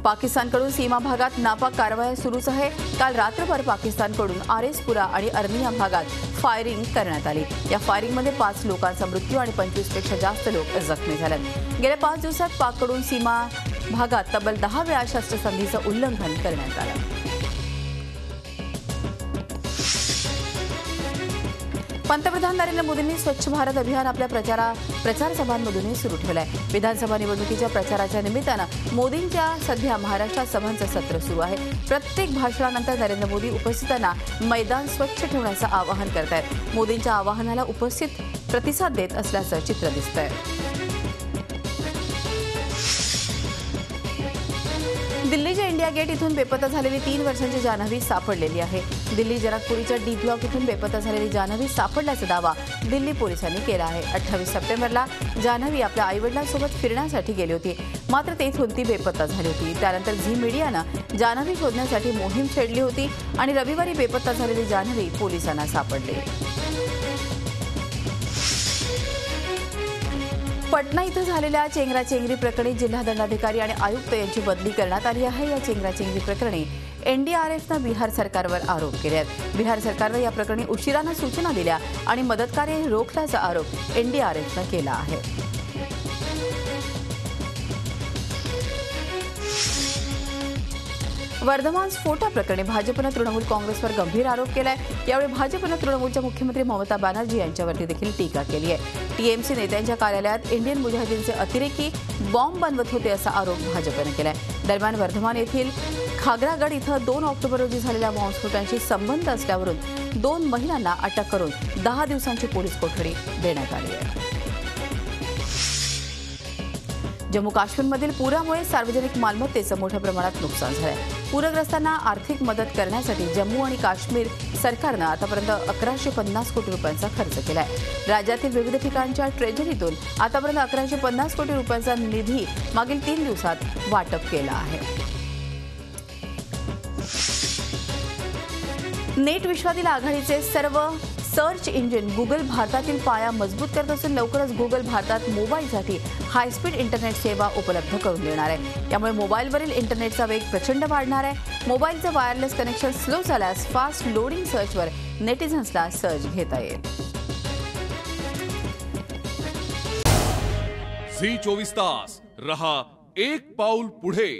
पाकिस्तानकडून सीमा भागात नापाक कारवाया सुरूच आहे। काल रात्रभर पाकिस्तानकडून आरेसपुरा आणि अर्निया भागात फायरिंग करण्यात आली। या फायरिंगमध्ये 5 लोकांचा मृत्यू आणि 25 पेक्षा जास्त लोक जखमी झाले। गेल्या 5 दिवसात पाककडून सीमा भागात तब्बल 10 वेळा शस्त्रसंधीचं उल्लंघन करण्यात आलं। पंतप्रधान नरेंद्र मोदींनी स्वच्छ भारत अभियान आपल्या प्रचार सभांमधूनही सुरू ठेवलंय। विधानसभा निवडणुकीच्या प्रचाराच्या निमित्तानं मोदींच्या सध्या महाराष्ट्रात सभांचं सत्र सुरू आहे। प्रत्येक भाषणानंतर नरेंद्र मोदी उपस्थितांना मैदान स्वच्छ ठेवण्याचं आवाहन करतायत। मोदींच्या आवाहनाला उपस्थित प्रतिसाद देत असल्याचं चित्र दिसतंय। दिल्लीच्या इंडिया गेट इथून बेपत्ता झालेली 3 वर्षांची जान्हवी सापडलेली आहे। दिल्ली जनकपुरीच्या डी ब्लॉक इथून बेपत्ता झालेली जान्हवी सापडल्याचा दावा दिल्ली पोलिसांनी केला आहे। 28 सप्टेंबरला जान्हवी आपल्या आईवडिलांसोबत फिरण्यासाठी गेली होती, मात्र तेथून ती बेपत्ता झाली होती। त्यानंतर झी मीडियानं जान्हवी शोधण्यासाठी मोहीम छेडली होती आणि रविवारी बेपत्ता झालेली जान्हवी पोलिसांना सापडली। पटना इथं झालेल्या चेंगराचेंगरी प्रकरणी जिल्हा दंडाधिकारी आणि आयुक्त यांची बदली करण्यात आली आहे। या चेंगराचेंगरी प्रकरणी एनडीआरएफनं बिहार सरकारवर आरोप केले आहेत। बिहार सरकारनं या प्रकरणी उशिरानं सूचना दिल्या आणि मदतकार्य रोखल्याचा आरोप एनडीआरएफनं केला आहे। वर्धमान स्फोटाप्रकरणी भाजपनं तृणमूल काँग्रेसवर गंभीर आरोप केलाय। यावेळी भाजपनं तृणमूलच्या मुख्यमंत्री ममता बॅनर्जी यांच्यावरती देखील टीका केली आहे। टीएमसी नेत्यांच्या कार्यालयात इंडियन मुजाहिदीनचे अतिरेकी बॉम्ब बनवत होते असा आरोप भाजपनं केलाय। दरम्यान वर्धमान येथील खागरागड इथं 2 ऑक्टोबर रोजी झालेल्या बॉम्बस्फोटांशी संबंध असल्यावरून 2 महिलांना अटक करून 10 दिवसांची पोलीस कोठडी देण्यात आली आहे। जम्मू काश्मीरमधील पुरामुळे सार्वजनिक मालमत्तेचं मोठ्या प्रमाणात नुकसान झालंय। पूरग्रस्तांना आर्थिक मदत करण्यासाठी जम्मू आणि काश्मीर सरकारनं आतापर्यंत 1150 कोटी रुपयांचा खर्च केलाय। राज्यातील विविध ठिकाणच्या ट्रेजरीतून आतापर्यंत 1150 कोटी रुपयांचा निधी मागील 3 दिवसात वाटप केला आहे। नेट विश्वातील आघाडीचे सर्व सर्च इंजिन गुगल भारतातील पाया मजबूत करत असून लवकरच गुगल भारतात मोबाईलसाठी हायस्पीड इंटरनेट सेवा उपलब्ध करून देणार आहे। यामुळे मोबाईलवरील इंटरनेटचा वेग प्रचंड वाढणार आहे। मोबाईलचं वायरलेस कनेक्शन स्लो झाल्यास फास्ट लोडिंग सर्चवर नेटिझन्सला सर्च घेता येईल। झी 24 तास रहा एक पाऊल पुढे।